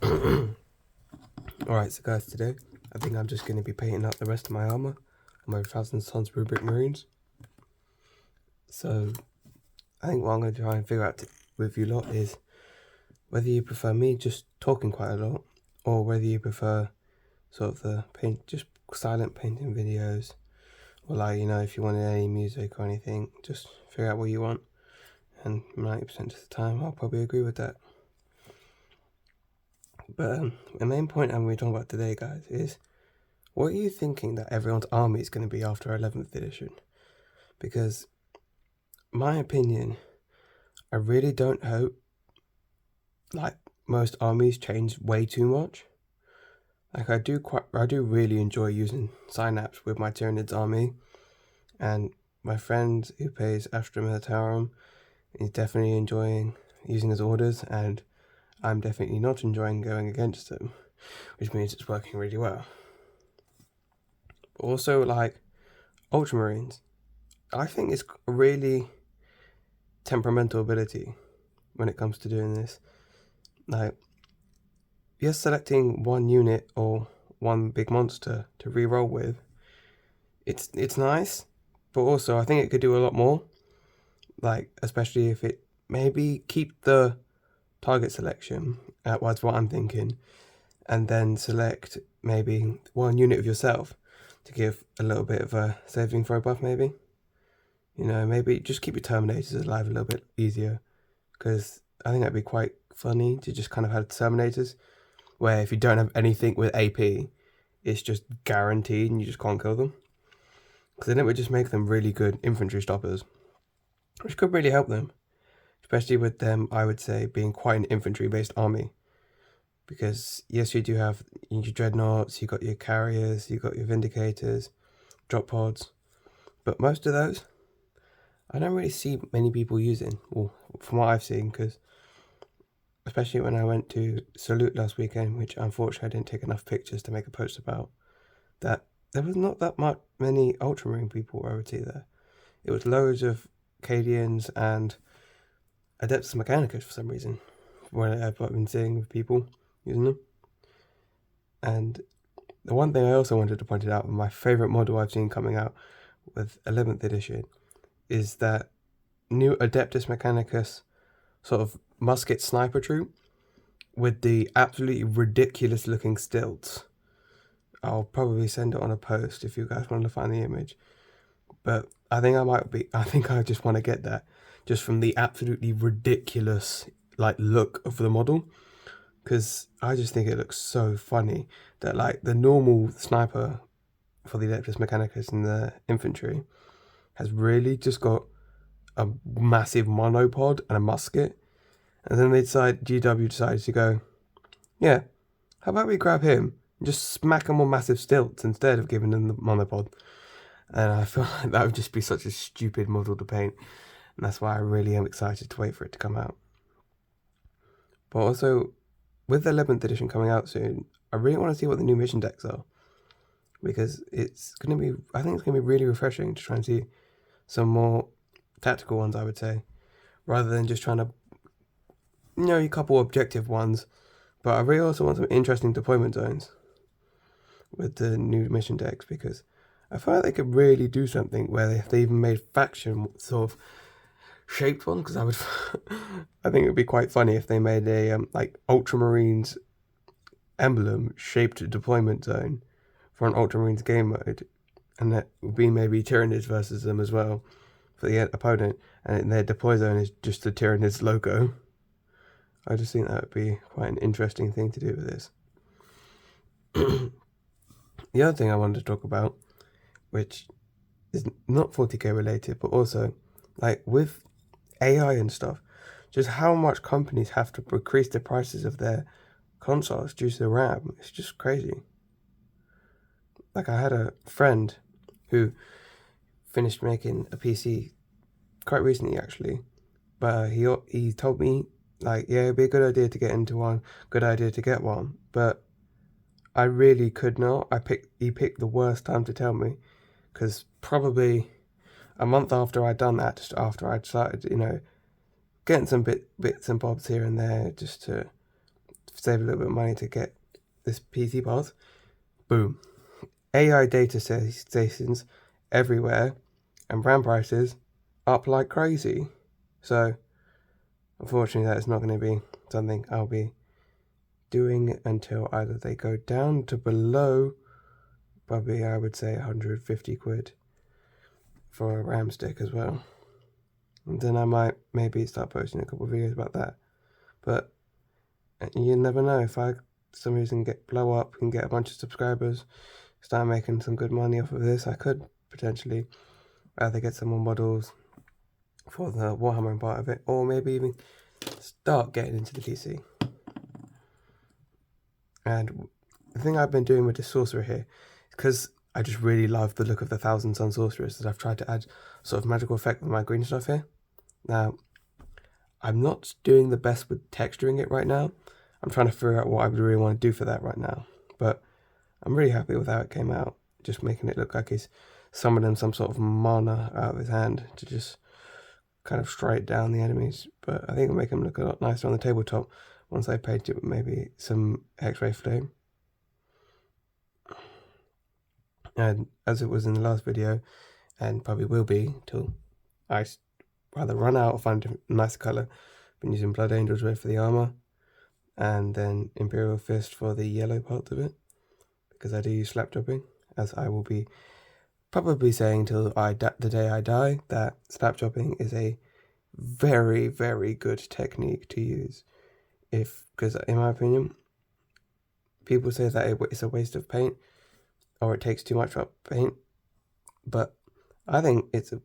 Alright, so guys, today I think I'm just going to be painting up the rest of my armor, my Thousand Sons Rubric Marines. So I think what I'm going to try and figure out with you lot is whether you prefer me just talking quite a lot, or whether you prefer sort of the just silent painting videos, or like, if you wanted any music or anything, just figure out what you want, and 90% of the time I'll probably agree with that. But the main point I'm going to be talking about today, guys, is what are you thinking that everyone's army is going to be after 11th edition? Because, my opinion, I really don't hope like most armies change way too much. Like I do really enjoy using Synapse with my Tyranids army, and my friend who plays Astra Militarum is definitely enjoying using his orders, and I'm definitely not enjoying going against him, which means it's working really well. But also, like, Ultramarines, I think it's a really temperamental ability when it comes to doing this. Like, you're selecting one unit or one big monster to reroll with. It's nice, but also I think it could do a lot more. Like, especially if it maybe keep the target selection, that's what I'm thinking, and then select maybe one unit of yourself to give a little bit of a saving throw buff, maybe. Maybe just keep your Terminators alive a little bit easier, because I think that'd be quite funny to just kind of have Terminators, where if you don't have anything with AP, it's just guaranteed and you just can't kill them. Because then it would just make them really good infantry stoppers, which could really help them, especially with them, I would say, being quite an infantry-based army. Because yes, you do have your Dreadnoughts, you got your Carriers, you got your Vindicators, Drop Pods, but most of those, I don't really see many people using, or from what I've seen, because especially when I went to Salute last weekend, which unfortunately I didn't take enough pictures to make a post about, that there was not that many Ultramarine people I would see there. It was loads of Cadians and Adeptus Mechanicus for some reason, when I've been seeing with people using them. And the one thing I also wanted to point out, my favourite model I've seen coming out with 11th edition, is that new Adeptus Mechanicus sort of musket sniper troop with the absolutely ridiculous looking stilts. I'll probably send it on a post if you guys want to find the image. But I think I just want to get that just from the absolutely ridiculous look of the model, because I just think it looks so funny that the normal sniper for the Adeptus Mechanicus in the infantry has really just got a massive monopod and a musket, and then GW decided to go, yeah, how about we grab him and just smack him on massive stilts instead of giving him the monopod. And I feel like that would just be such a stupid model to paint, and that's why I really am excited to wait for it to come out. But also, with the 11th edition coming out soon, I really want to see what the new mission decks are, because I think it's going to be really refreshing to try and see some more tactical ones, I would say, rather than just trying to, a couple objective ones. But I really also want some interesting deployment zones with the new mission decks, because I feel like they could really do something where they even made faction sort of shaped one, because I think it would be quite funny if they made a Ultramarines emblem shaped deployment zone for an Ultramarines game mode, and that would be maybe Tyranids versus them as well for the opponent, and their deploy zone is just the Tyranids logo. I just think that would be quite an interesting thing to do with this. The other thing I wanted to talk about, which is not 40k related, but also with AI and stuff, just how much companies have to increase the prices of their consoles due to the RAM. It's just crazy. I had a friend who finished making a PC quite recently, actually, but he told me, yeah, it'd be a good idea to get into one, good idea to get one, but I really could not. He picked the worst time to tell me, because probably a month after I'd done that, just after I'd started, getting some bits and bobs here and there, just to save a little bit of money to get this PC pass. Boom. AI data stations everywhere, and RAM prices up like crazy. So, unfortunately, that is not going to be something I'll be doing until either they go down to below, probably I would say 150 quid for a RAM stick as well. And then I might maybe start posting a couple of videos about that. But you never know, if I, for some reason, blow up and get a bunch of subscribers, start making some good money off of this, I could potentially either get some more models for the Warhammer part of it, or maybe even start getting into the PC. And the thing I've been doing with the Sorcerer here, because I just really love the look of the Thousand Sun Sorceress, that I've tried to add sort of magical effect with my green stuff here. Now, I'm not doing the best with texturing it right now. I'm trying to figure out what I would really want to do for that right now. But I'm really happy with how it came out. Just making it look like he's summoning some sort of mana out of his hand to just kind of strike down the enemies. But I think it'll make him look a lot nicer on the tabletop once I paint it with maybe some X-ray flame. And as it was in the last video, and probably will be till I rather run out or find a nice colour, been using Blood Angel's Red for the armour, and then Imperial Fist for the yellow parts of it, because I do use slap chopping, as I will be probably saying till the day I die, that slap chopping is a very, very good technique to use. Because in my opinion, people say that it's a waste of paint, or it takes too much up paint, but I think it's a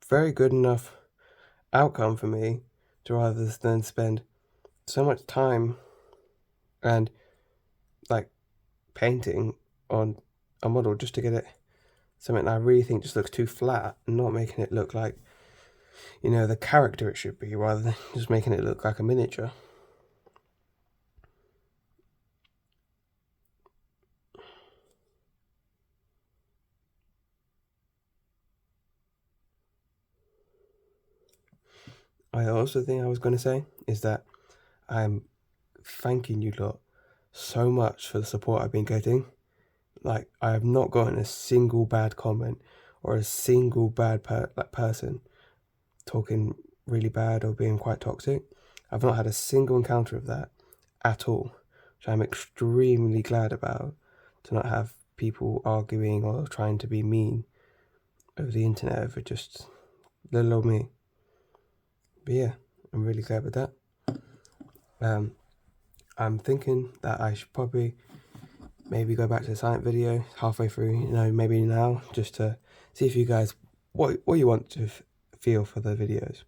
very good enough outcome for me to rather than spend so much time and like painting on a model just to get it something that I really think just looks too flat, and not making it look like, you know, the character it should be, rather than just making it look like a miniature. I also think I was going to say is that I'm thanking you lot so much for the support I've been getting. Like, I have not gotten a single bad comment or a single bad person talking really bad or being quite toxic. I've not had a single encounter of that at all, which I'm extremely glad about, to not have people arguing or trying to be mean over the internet over just little old me. But yeah, I'm really glad with that. I'm thinking that I should probably maybe go back to the silent video halfway through, you know, maybe now, just to see if you guys, what you want to feel for the videos.